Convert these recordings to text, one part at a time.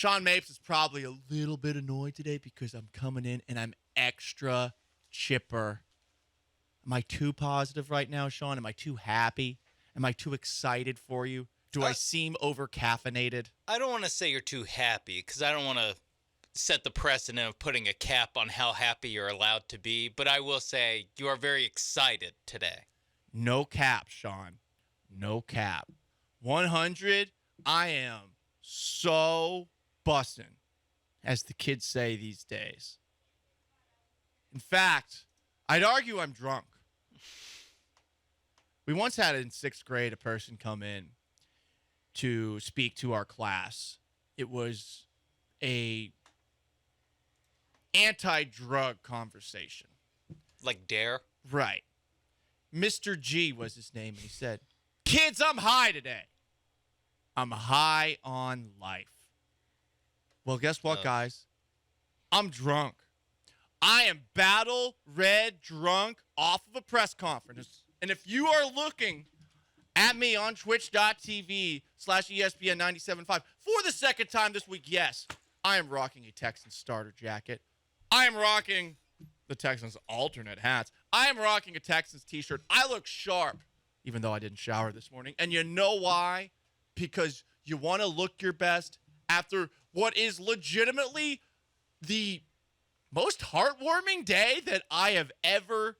Sean Mapes is probably a little bit annoyed today because I'm coming in and I'm extra chipper. Am I too positive right now, Sean? Am I too happy? Am I too excited for you? Do I seem over-caffeinated? I don't want to say you're too happy because I don't want to set the precedent of putting a cap on how happy you're allowed to be, but I will say you are very excited today. No cap, Sean. No cap. 100, I am so bussin', as the kids say these days. In fact, I'd argue I'm drunk. We once had in 6th grade a person come in to speak to our class. It was a anti-drug conversation. Like Dare? Right. Mr. G was his name, and he said, "Kids, I'm high today. I'm high on life." Well, guess what, guys? I'm drunk. I am battle red drunk off of a press conference. And if you are looking at me on twitch.tv/ESPN 97.5 for the second time this week, yes, I am rocking a Texans starter jacket. I am rocking the Texans alternate hats. I am rocking a Texans t-shirt. I look sharp, even though I didn't shower this morning. And you know why? Because you want to look your best after what is legitimately the most heartwarming day that I have ever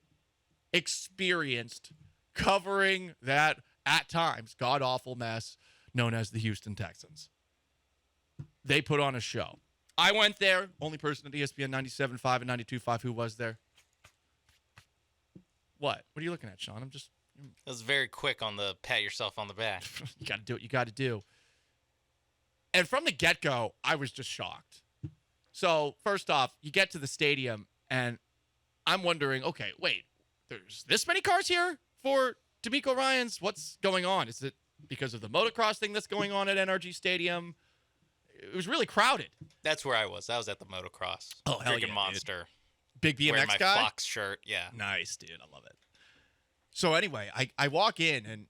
experienced covering that, at times, god-awful mess known as the Houston Texans. They put on a show. I went there, only person at ESPN 97.5 and 92.5 who was there. What? What are you looking at, Sean? That was very quick on the pat yourself on the back. You got to do what you got to do. And from the get-go, I was just shocked. So, first off, you get to the stadium, and I'm wondering, okay, wait, there's this many cars here for DeMeco Ryans? What's going on? Is it because of the motocross thing that's going on at NRG Stadium? It was really crowded. That's where I was. I was at the motocross. Oh, hell Freaking yeah, monster. Dude. Big BMX wearing my guy? Fox shirt, yeah. Nice, dude. I love it. So anyway, I walk in, and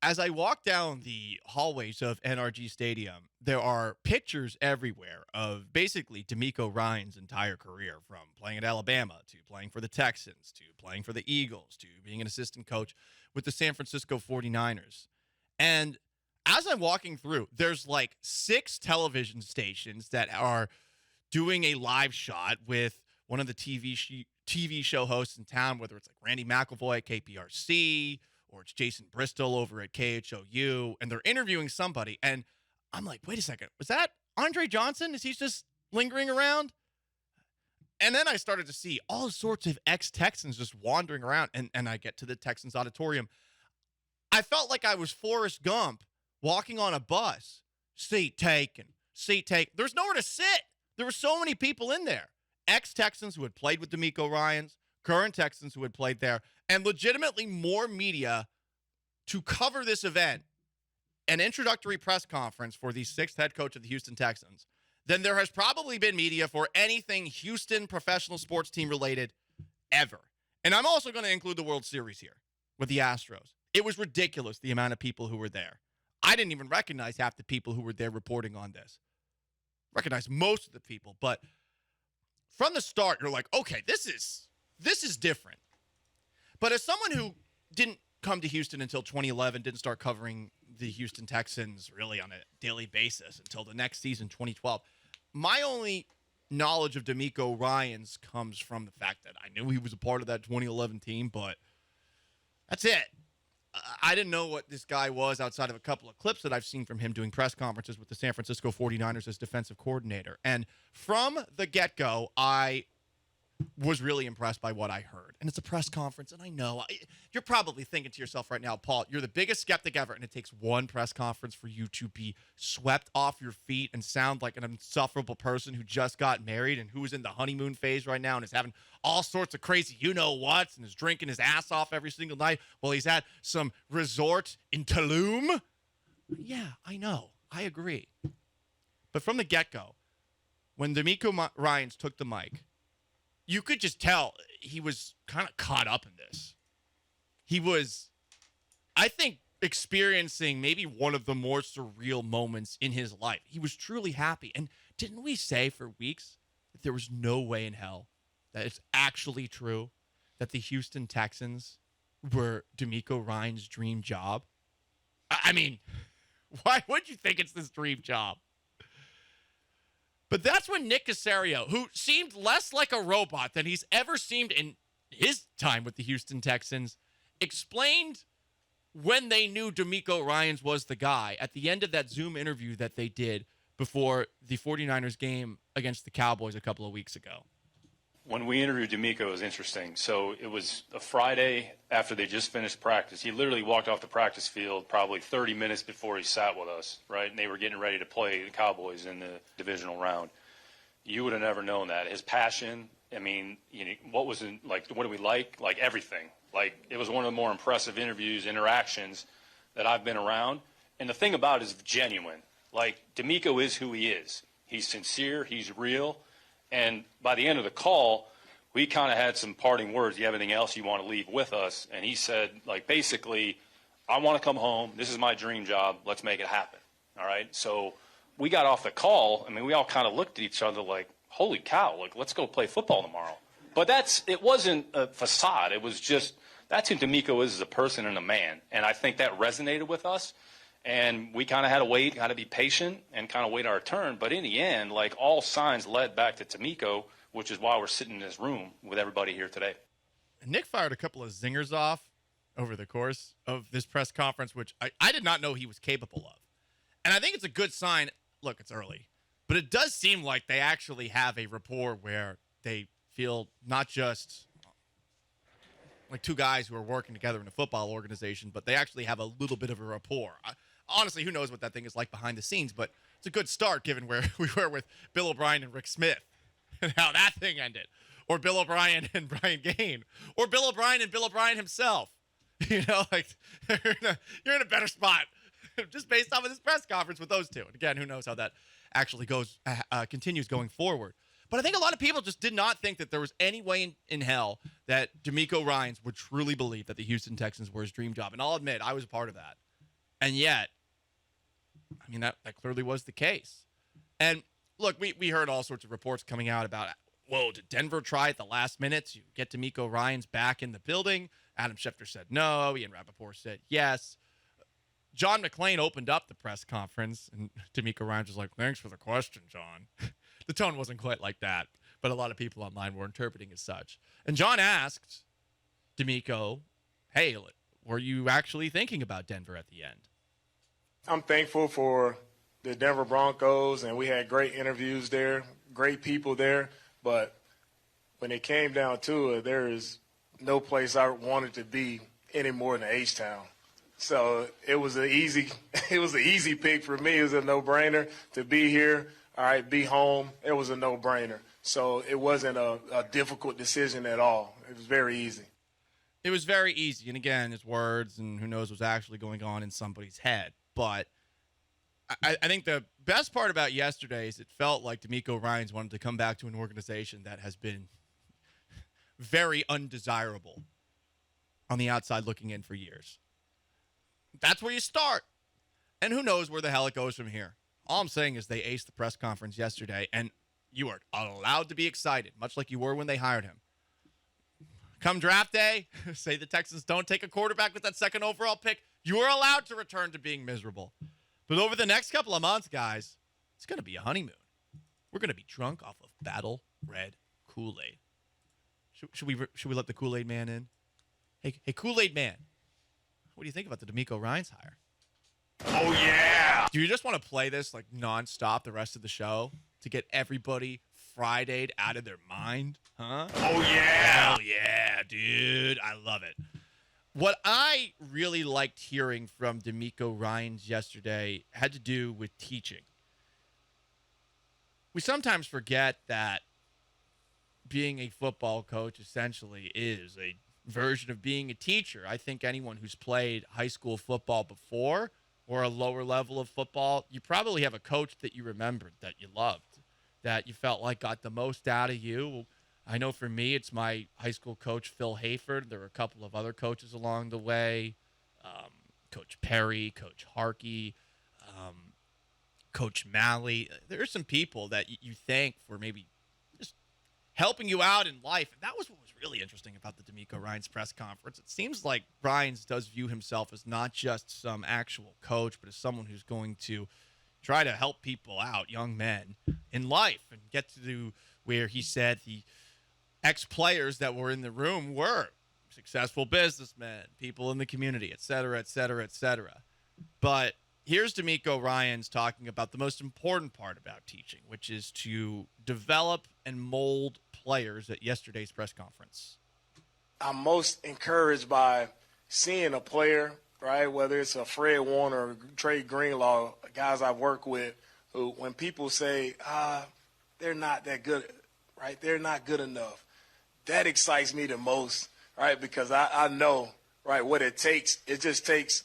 as I walk down the hallways of NRG Stadium, there are pictures everywhere of basically DeMeco Ryans' entire career, from playing at Alabama to playing for the Texans to playing for the Eagles to being an assistant coach with the San Francisco 49ers. And as I'm walking through, there's like 6 television stations that are doing a live shot with one of the TV show hosts in town, whether it's like Randy McIlvoy at KPRC or it's Jason Bristol over at KHOU, and they're interviewing somebody. And I'm like, wait a second, was that Andre Johnson? Is he just lingering around? And then I started to see all sorts of ex-Texans just wandering around, and I get to the Texans auditorium. I felt like I was Forrest Gump walking on a bus, seat taken. There's nowhere to sit. There were so many people in there. Ex-Texans who had played with DeMeco Ryans, current Texans who had played there, and legitimately more media to cover this event, an introductory press conference for the 6th head coach of the Houston Texans, than there has probably been media for anything Houston professional sports team related ever. And I'm also going to include the World Series here with the Astros. It was ridiculous, the amount of people who were there. I didn't even recognize half the people who were there reporting on this. Recognize most of the people, but from the start, you're like, okay, this is different. But as someone who didn't come to Houston until 2011, didn't start covering the Houston Texans really on a daily basis until the next season, 2012, my only knowledge of DeMeco Ryans comes from the fact that I knew he was a part of that 2011 team, but that's it. I didn't know what this guy was outside of a couple of clips that I've seen from him doing press conferences with the San Francisco 49ers as defensive coordinator. And from the get-go, I was really impressed by what I heard. And it's a press conference, and I know you're probably thinking to yourself right now, Paul, you're the biggest skeptic ever, and it takes one press conference for you to be swept off your feet and sound like an insufferable person who just got married and who is in the honeymoon phase right now and is having all sorts of crazy you-know-whats and is drinking his ass off every single night while he's at some resort in Tulum. Yeah, I know. I agree. But from the get-go, when DeMeco Ryans took the mic, you could just tell he was kind of caught up in this. He was, I think, experiencing maybe one of the more surreal moments in his life. He was truly happy. And didn't we say for weeks that there was no way in hell that it's actually true that the Houston Texans were DeMeco Ryans' dream job? I mean, why would you think it's this dream job? But that's when Nick Caserio, who seemed less like a robot than he's ever seemed in his time with the Houston Texans, explained when they knew DeMeco Ryans was the guy at the end of that Zoom interview that they did before the 49ers game against the Cowboys a couple of weeks ago. When we interviewed DeMeco, it was interesting. So it was a Friday after they just finished practice. He literally walked off the practice field probably 30 minutes before he sat with us, right? And they were getting ready to play the Cowboys in the divisional round. You would have never known that. His passion, I mean, you know, what was it, like, what do we like? Like everything. Like, it was one of the more impressive interactions that I've been around. And the thing about it is genuine. Like, DeMeco is who he is. He's sincere. He's real. And by the end of the call, we kind of had some parting words. Do you have anything else you want to leave with us? And he said, like, basically, I want to come home. This is my dream job. Let's make it happen. All right? So we got off the call. I mean, we all kind of looked at each other like, holy cow, like, let's go play football tomorrow. But it wasn't a facade. It was just, that's who DeMeco is as a person and a man. And I think that resonated with us. And we kind of had to wait, had to be patient, and kind of wait our turn. But in the end, like, all signs led back to DeMeco, which is why we're sitting in this room with everybody here today. Nick fired a couple of zingers off over the course of this press conference, which I did not know he was capable of. And I think it's a good sign. Look, it's early. But it does seem like they actually have a rapport where they feel not just like two guys who are working together in a football organization, but they actually have a little bit of a rapport. Honestly, who knows what that thing is like behind the scenes, but it's a good start given where we were with Bill O'Brien and Rick Smith and how that thing ended. Or Bill O'Brien and Brian Gaine. Or Bill O'Brien and Bill O'Brien himself. You know, like, you're in a better spot just based off of this press conference with those two. And again, who knows how that actually continues going forward. But I think a lot of people just did not think that there was any way in hell that DeMeco Ryans would truly believe that the Houston Texans were his dream job. And I'll admit, I was a part of that. And yet, I mean, that clearly was the case. And look, we heard all sorts of reports coming out about, whoa, did Denver try at the last minute to get DeMeco Ryans back in the building? Adam Schefter said no. Ian Rappaport said yes. John McClain opened up the press conference, and DeMeco Ryans was like, thanks for the question, John. The tone wasn't quite like that, but a lot of people online were interpreting as such. And John asked DeMeco, hey, were you actually thinking about Denver at the end? I'm thankful for the Denver Broncos, and we had great interviews there, great people there. But when it came down to it, there is no place I wanted to be any more than H-Town. So it was an easy pick for me. It was a no-brainer to be here. All right, be home. It was a no-brainer. So it wasn't a difficult decision at all. It was very easy. It was very easy. And again, it's words, and who knows what's actually going on in somebody's head. But I think the best part about yesterday is it felt like DeMeco Ryans wanted to come back to an organization that has been very undesirable on the outside looking in for years. That's where you start. And who knows where the hell it goes from here. All I'm saying is they aced the press conference yesterday, and you are allowed to be excited, much like you were when they hired him. Come draft day, say the Texans don't take a quarterback with that second overall pick, you are allowed to return to being miserable. But over the next couple of months, guys, it's going to be a honeymoon. We're going to be drunk off of Battle Red Kool-Aid. Should we let the Kool-Aid man in? Hey, Kool-Aid man. What do you think about the DeMeco Ryans hire? Oh, yeah. Do you just want to play this like nonstop the rest of the show to get everybody Friday'd out of their mind? Huh? Oh, yeah. Hell yeah, dude. I love it. What I really liked hearing from DeMeco Ryans yesterday had to do with teaching. We sometimes forget that being a football coach essentially is a version of being a teacher. I think anyone who's played high school football before or a lower level of football, you probably have a coach that you remembered, that you loved, that you felt like got the most out of you. I know for me, it's my high school coach, Phil Hayford. There were a couple of other coaches along the way. Coach Perry, Coach Harkey, Coach Malley. There are some people that you thank for maybe just helping you out in life. And that was what was really interesting about the DeMeco Ryans press conference. It seems like Ryans does view himself as not just some actual coach, but as someone who's going to try to help people out, young men, in life, and get to where he said the ex-players that were in the room were successful businessmen, people in the community, et cetera, et cetera, et cetera. But here's DeMeco Ryans talking about the most important part about teaching, which is to develop and mold players at yesterday's press conference. I'm most encouraged by seeing a player, right, whether it's a Fred Warner or Trey Greenlaw, guys I've worked with, who when people say, they're not that good, right, they're not good enough, that excites me the most, right, because I know, right, what it takes. It just takes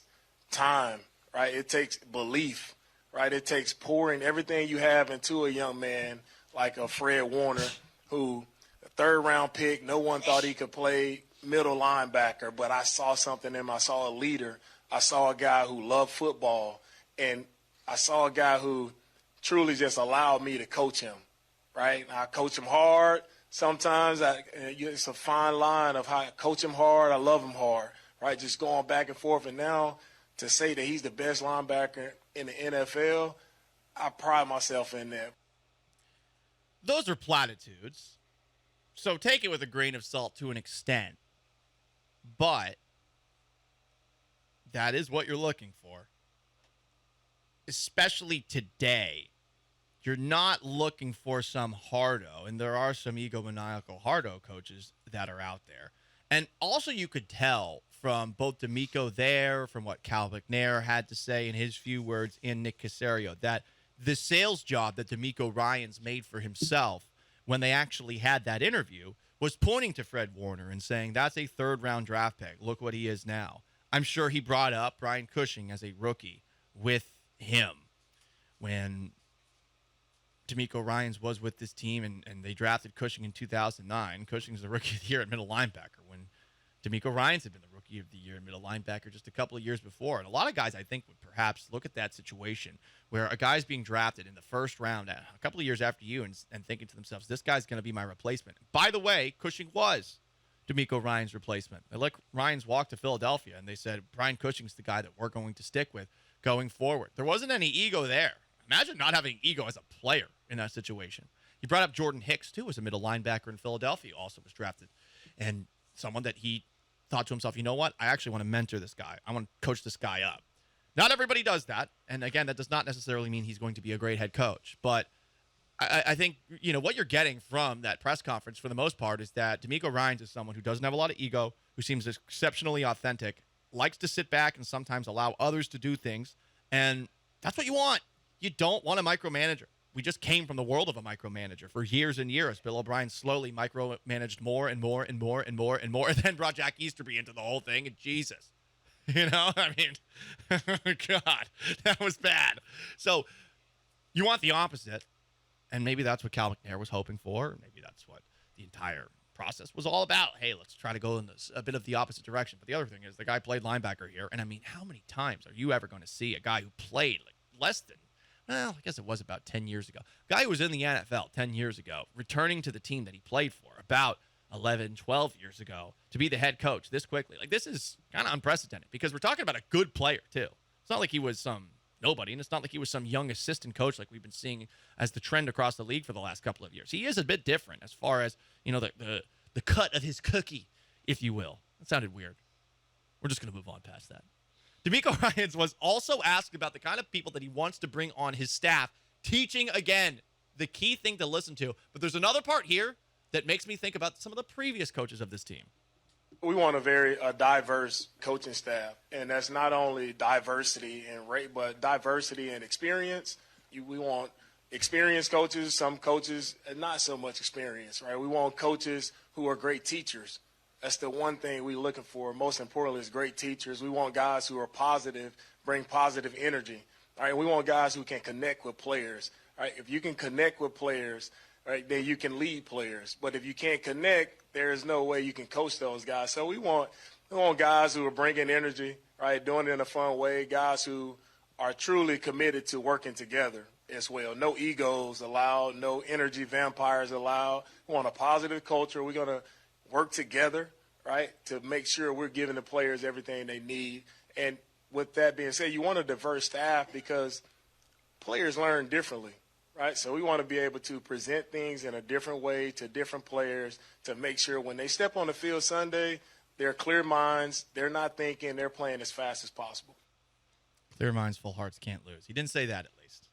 time, right? It takes belief, right? It takes pouring everything you have into a young man like a Fred Warner, who a third-round pick, no one thought he could play middle linebacker, but I saw something in him. I saw a leader. I saw a guy who loved football, and I saw a guy who truly just allowed me to coach him, right? I coach him hard. Sometimes it's a fine line of how I coach him hard, I love him hard, right? Just going back and forth. And now to say that he's the best linebacker in the NFL, I pride myself in that. Those are platitudes, so take it with a grain of salt to an extent. But that is what you're looking for, especially today. You're not looking for some hardo, and there are some egomaniacal hardo coaches that are out there. And also you could tell from both DeMeco there, from what Cal McNair had to say in his few words, and Nick Caserio, that the sales job that DeMeco Ryans made for himself when they actually had that interview was pointing to Fred Warner and saying, that's a third-round draft pick. Look what he is now. I'm sure he brought up Brian Cushing as a rookie with him when DeMeco Ryans was with this team, and they drafted Cushing in 2009. Cushing's the rookie of the year at middle linebacker when DeMeco Ryans had been the rookie of the year at middle linebacker just a couple of years before. And a lot of guys, I think, would perhaps look at that situation where a guy's being drafted in the first round a couple of years after you and thinking to themselves, this guy's going to be my replacement. By the way, Cushing was DeMeco Ryans' replacement. They let Ryans walk to Philadelphia, and they said, Brian Cushing's the guy that we're going to stick with going forward. There wasn't any ego there. Imagine not having ego as a player in that situation. You brought up Jordan Hicks, too, as a middle linebacker in Philadelphia, also was drafted. And someone that he thought to himself, you know what? I actually want to mentor this guy. I want to coach this guy up. Not everybody does that. And again, that does not necessarily mean he's going to be a great head coach. But I think, you know, what you're getting from that press conference for the most part is that DeMeco Ryans is someone who doesn't have a lot of ego, who seems exceptionally authentic, likes to sit back and sometimes allow others to do things. And that's what you want. You don't want a micromanager. We just came from the world of a micromanager for years and years. Bill O'Brien slowly micromanaged more and more and more and more and more, and then brought Jack Easterby into the whole thing. And Jesus, you know, I mean, God, that was bad. So you want the opposite, and maybe that's what Cal McNair was hoping for. Maybe that's what the entire process was all about. Hey, let's try to go in a bit of the opposite direction. But the other thing is the guy played linebacker here, and I mean, how many times are you ever going to see a guy who played like less than, well, I guess it was about 10 years ago. A guy who was in the NFL 10 years ago, returning to the team that he played for about 11, 12 years ago to be the head coach this quickly. Like, this is kind of unprecedented because we're talking about a good player, too. It's not like he was some nobody, and it's not like he was some young assistant coach like we've been seeing as the trend across the league for the last couple of years. He is a bit different as far as, you know, the cut of his cookie, if you will. That sounded weird. We're just going to move on past that. DeMeco Ryans was also asked about the kind of people that he wants to bring on his staff. Teaching, again, the key thing to listen to. But there's another part here that makes me think about some of the previous coaches of this team. We want a very diverse coaching staff, and that's not only diversity in rate, but diversity in experience. We want experienced coaches, some coaches not so much experience, right? We want coaches who are great teachers. That's the one thing we're looking for. Most importantly is great teachers. We want guys who are positive, bring positive energy. All right, we want guys who can connect with players. All right, if you can connect with players, right, then you can lead players. But if you can't connect, there is no way you can coach those guys. So we want We want guys who are bringing energy, right, doing it in a fun way, guys who are truly committed to working together as well. No egos allowed, no energy vampires allowed. We want a positive culture. We're going to work together, right, to make sure we're giving the players everything they need. And with that being said, you want a diverse staff because players learn differently, right? So we want to be able to present things in a different way to different players to make sure when they step on the field Sunday, they're clear minds, they're not thinking, they're playing as fast as possible. Clear minds, full hearts can't lose. He didn't say that, at least.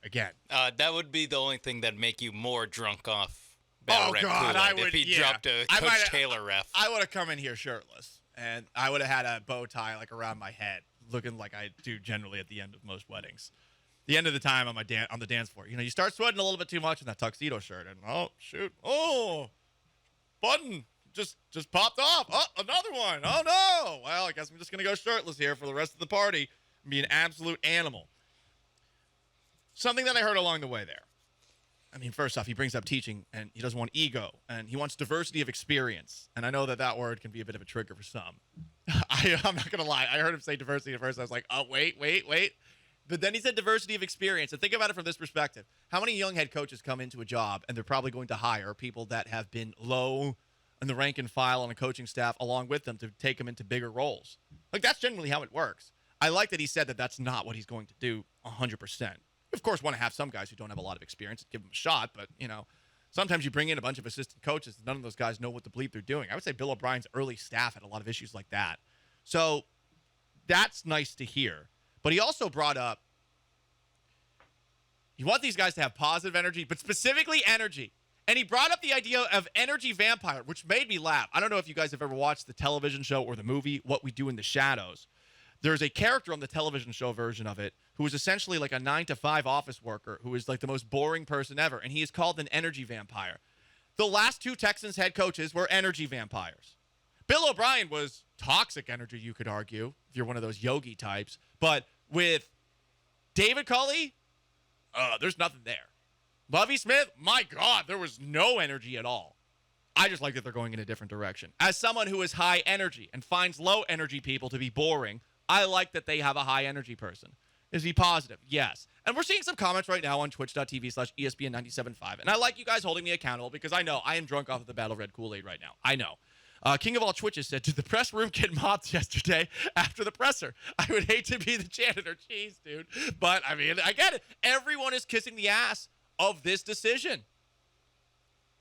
Again. That would be the only thing that'd make you more drunk off Battle Red God, Kool-Aid I would. if he Yeah. dropped a Coach Taylor ref. I would have come in here shirtless, and I would have had a bow tie like around my head, looking like I do generally at the end of most weddings. The end of the time on the dance floor, you start sweating a little bit too much in that tuxedo shirt, and button just popped off. Oh, another one. Oh no. Well, I guess I'm just gonna go shirtless here for the rest of the party and be an absolute animal. Something that I heard along the way there. I mean, first off, he brings up teaching, and he doesn't want ego, and he wants diversity of experience. And I know that word can be a bit of a trigger for some. I'm not going to lie. I heard him say diversity at first. I was like, oh, wait. But then he said diversity of experience. And think about it from this perspective. How many young head coaches come into a job, and they're probably going to hire people that have been low in the rank and file on a coaching staff along with them to take them into bigger roles? Like, that's generally how it works. I like that he said that that's not what he's going to do 100%. Of course, want to have some guys who don't have a lot of experience and give them a shot, but, sometimes you bring in a bunch of assistant coaches and none of those guys know what the bleep they're doing. I would say Bill O'Brien's early staff had a lot of issues like that. So that's nice to hear. But he also brought up, you want these guys to have positive energy, but specifically energy. And he brought up the idea of energy vampire, which made me laugh. I don't know if you guys have ever watched the television show or the movie, What We Do in the Shadows. There's a character on the television show version of it who is essentially like a 9-to-5 office worker who is like the most boring person ever, and he is called an energy vampire. The last two Texans head coaches were energy vampires. Bill O'Brien was toxic energy, you could argue, if you're one of those yogi types. But with David Culley, there's nothing there. Lovie Smith, my God, there was no energy at all. I just like that they're going in a different direction. As someone who is high energy and finds low energy people to be boring, I like that they have a high energy person. Is he positive? Yes. And we're seeing some comments right now on twitch.tv/ESPN975. And I like you guys holding me accountable because I know I am drunk off of the Battle Red Kool-Aid right now. I know. King of all Twitches said, did the press room get mopped yesterday after the presser? I would hate to be the janitor. Jeez, dude. But, I mean, I get it. Everyone is kissing the ass of this decision.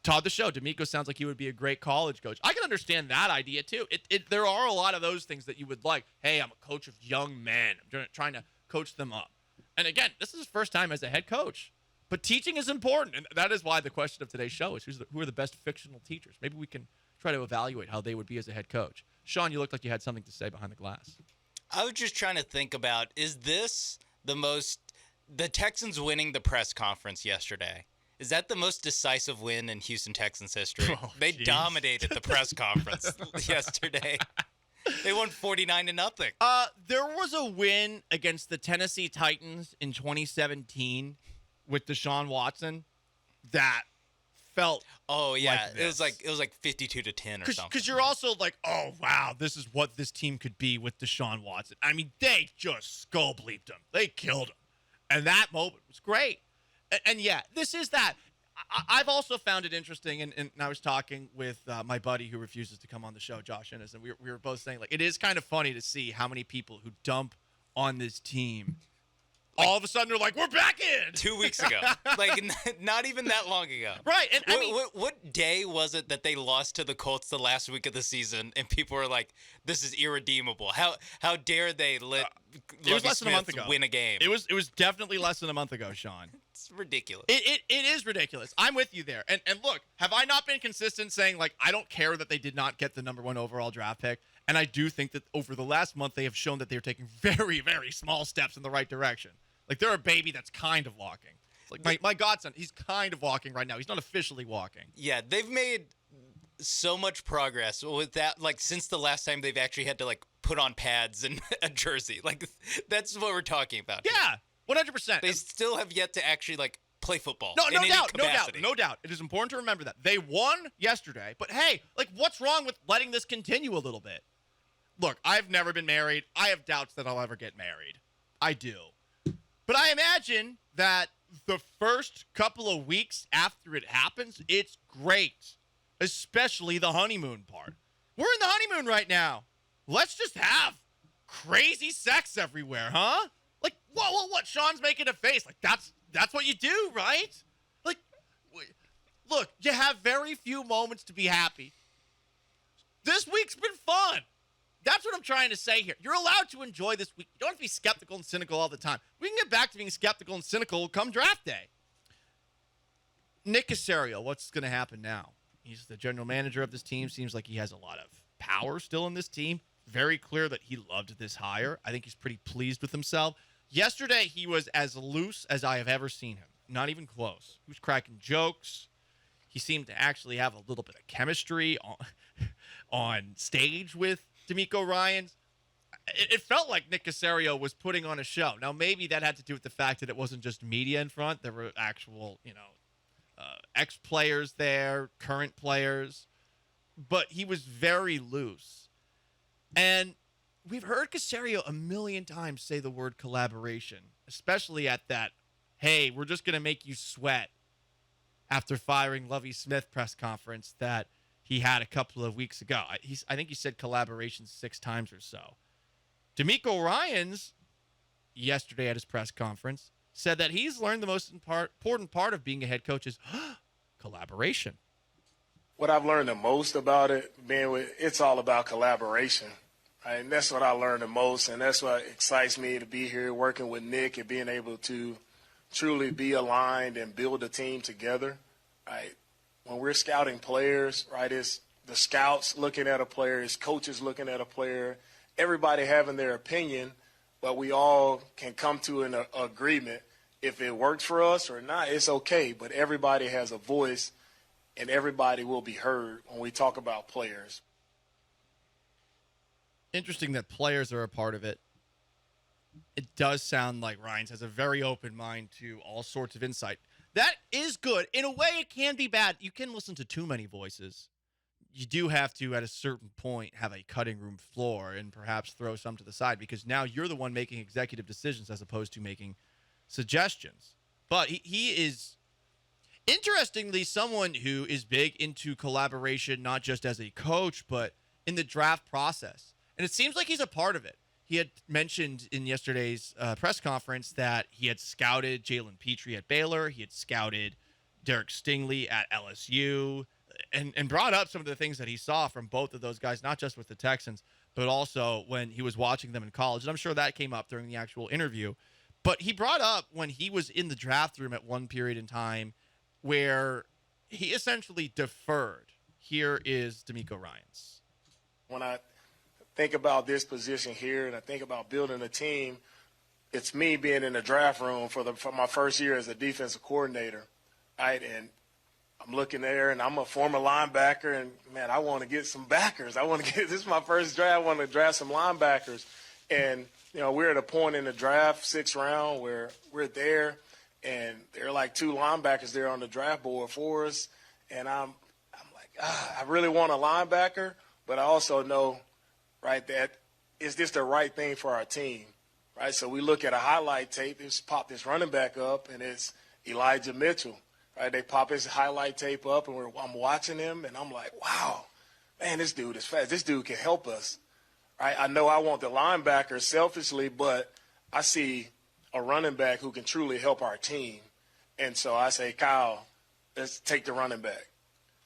Todd the Show, DeMeco sounds like he would be a great college coach. I can understand that idea, too. There are a lot of those things that you would like. Hey, I'm a coach of young men. I'm trying to coach them up. And again, this is his first time as a head coach. But teaching is important, and that is why the question of today's show is who are the best fictional teachers? Maybe we can try to evaluate how they would be as a head coach. Sean, you looked like you had something to say behind the glass. I was just trying to think about, is this the Texans winning the press conference yesterday? Is that the most decisive win in Houston Texans history? Oh, they geez. dominated the press conference yesterday. They won 49-0. There was a win against the Tennessee Titans in 2017 with Deshaun Watson that felt. Oh yeah, like this. it was like 52-10 or something. Because you're also like, oh wow, this is what this team could be with Deshaun Watson. I mean, they just skull bleeped him. They killed him, and that moment was great. And yeah, this is that. I've also found it interesting, and I was talking with my buddy who refuses to come on the show, Josh Innes, and we were both saying, like, it is kind of funny to see how many people who dump on this team, all of a sudden they're like, we're back in! 2 weeks ago. Like, not even that long ago. Right. And I mean, what day was it that they lost to the Colts the last week of the season, and people were like, this is irredeemable? How dare they let it was less than a month ago. Win a game? It was definitely less than a month ago, Sean. It's ridiculous. It is ridiculous. I'm with you there. And look, have I not been consistent saying, like, I don't care that they did not get the number 1 overall draft pick? And I do think that over the last month, they have shown that they're taking very, very small steps in the right direction. Like, they're a baby that's kind of walking. Like, my godson, he's kind of walking right now. He's not officially walking. Yeah, they've made so much progress with that, like, since the last time they've actually had to, like, put on pads and a jersey. Like, that's what we're talking about. Yeah, 100%. They still have yet to actually, like, play football. No doubt. It is important to remember that. They won yesterday, but hey, like, what's wrong with letting this continue a little bit? look, I've never been married. I have doubts that I'll ever get married. I do. But I imagine that the first couple of weeks after it happens, it's great, especially the honeymoon part. We're in the honeymoon right now. Let's just have crazy sex everywhere, huh? Like, what? Sean's making a face. Like, that's what you do, right? Like, look, you have very few moments to be happy. This week's been fun. That's what I'm trying to say here. You're allowed to enjoy this week. You don't have to be skeptical and cynical all the time. We can get back to being skeptical and cynical come draft day. Nick Caserio, what's going to happen now? He's the general manager of this team. Seems like he has a lot of power still in this team. Very clear that he loved this hire. I think he's pretty pleased with himself. Yesterday, he was as loose as I have ever seen him. Not even close. He was cracking jokes. He seemed to actually have a little bit of chemistry on stage with DeMeco Ryans. It felt like Nick Caserio was putting on a show. Now, maybe that had to do with the fact that it wasn't just media in front. There were actual, ex-players there, current players. But he was very loose. And we've heard Caserio a million times say the word collaboration, especially at that, hey, we're just going to make you sweat after firing Lovie Smith press conference that he had a couple of weeks ago. I think he said collaboration 6 times or so. DeMeco Ryans, yesterday at his press conference, said that he's learned the most important part of being a head coach is collaboration. What I've learned the most about it, it's all about collaboration. Right? And that's what I learned the most, and that's what excites me to be here working with Nick and being able to truly be aligned and build a team together. Right? When we're scouting players, right, it's the scouts looking at a player, it's coaches looking at a player, everybody having their opinion, but we all can come to an agreement. If it works for us or not, it's okay, but everybody has a voice and everybody will be heard when we talk about players. Interesting that players are a part of it. It does sound like Ryans has a very open mind to all sorts of insight. That is good. In a way, it can be bad. You can listen to too many voices. You do have to, at a certain point, have a cutting room floor and perhaps throw some to the side because now you're the one making executive decisions as opposed to making suggestions. But he is, interestingly, someone who is big into collaboration, not just as a coach, but in the draft process. And it seems like he's a part of it. He had mentioned in yesterday's press conference that he had scouted Jalen Petrie at Baylor. He had scouted Derek Stingley at LSU and brought up some of the things that he saw from both of those guys, not just with the Texans, but also when he was watching them in college. And I'm sure that came up during the actual interview. But he brought up when he was in the draft room at one period in time where he essentially deferred. Here is DeMeco Ryans. When I think about this position here and I think about building a team, it's me being in the draft room for my first year as a defensive coordinator, right? And I'm looking there, and I'm a former linebacker, and, man, I want to get some backers. This is my first draft. I want to draft some linebackers. And, we're at a point in the draft, 6th round, where we're there, and there are like 2 linebackers there on the draft board for us. And I'm like, I really want a linebacker, but I also know, right, that is this the right thing for our team, right? So we look at a highlight tape, just pop this running back up, and it's Elijah Mitchell, right? They pop his highlight tape up, and I'm watching him, and I'm like, wow, man, this dude is fast. This dude can help us, right? I know I want the linebacker selfishly, but I see a running back who can truly help our team. And so I say, Kyle, let's take the running back,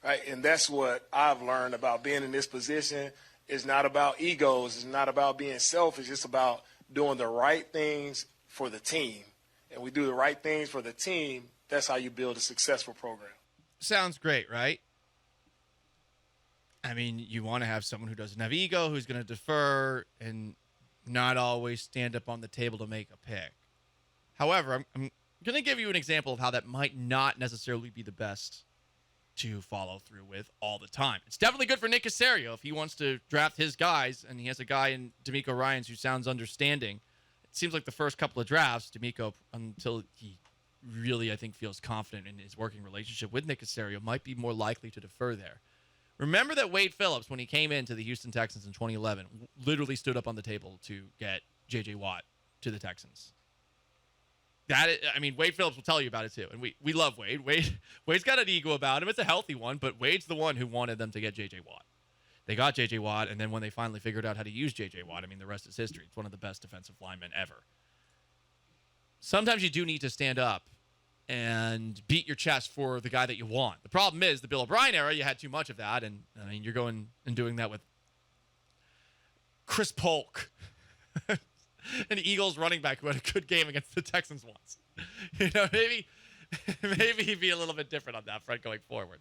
right? And that's what I've learned about being in this position. It's not about egos. It's not about being selfish. It's about doing the right things for the team. And we do the right things for the team. That's how you build a successful program. Sounds great, right? I mean, you want to have someone who doesn't have ego, who's going to defer and not always stand up on the table to make a pick. However, I'm going to give you an example of how that might not necessarily be the best to follow through with all the time. It's definitely good for Nick Caserio if he wants to draft his guys, and he has a guy in DeMeco Ryans who sounds understanding. It seems like the first couple of drafts, DeMeco, until he really, I think, feels confident in his working relationship with Nick Caserio, might be more likely to defer there. Remember that Wade Phillips, when he came into the Houston Texans in 2011, literally stood up on the table to get J.J. Watt to the Texans. Wade Phillips will tell you about it too. And we love Wade. Wade's got an ego about him. It's a healthy one, but Wade's the one who wanted them to get J.J. Watt. They got J.J. Watt, and then when they finally figured out how to use J.J. Watt, the rest is history. It's one of the best defensive linemen ever. Sometimes you do need to stand up and beat your chest for the guy that you want. The problem is, the Bill O'Brien era, you had too much of that, and you're going and doing that with Chris Polk, an Eagles running back who had a good game against the Texans once. Maybe he'd be a little bit different on that front going forward.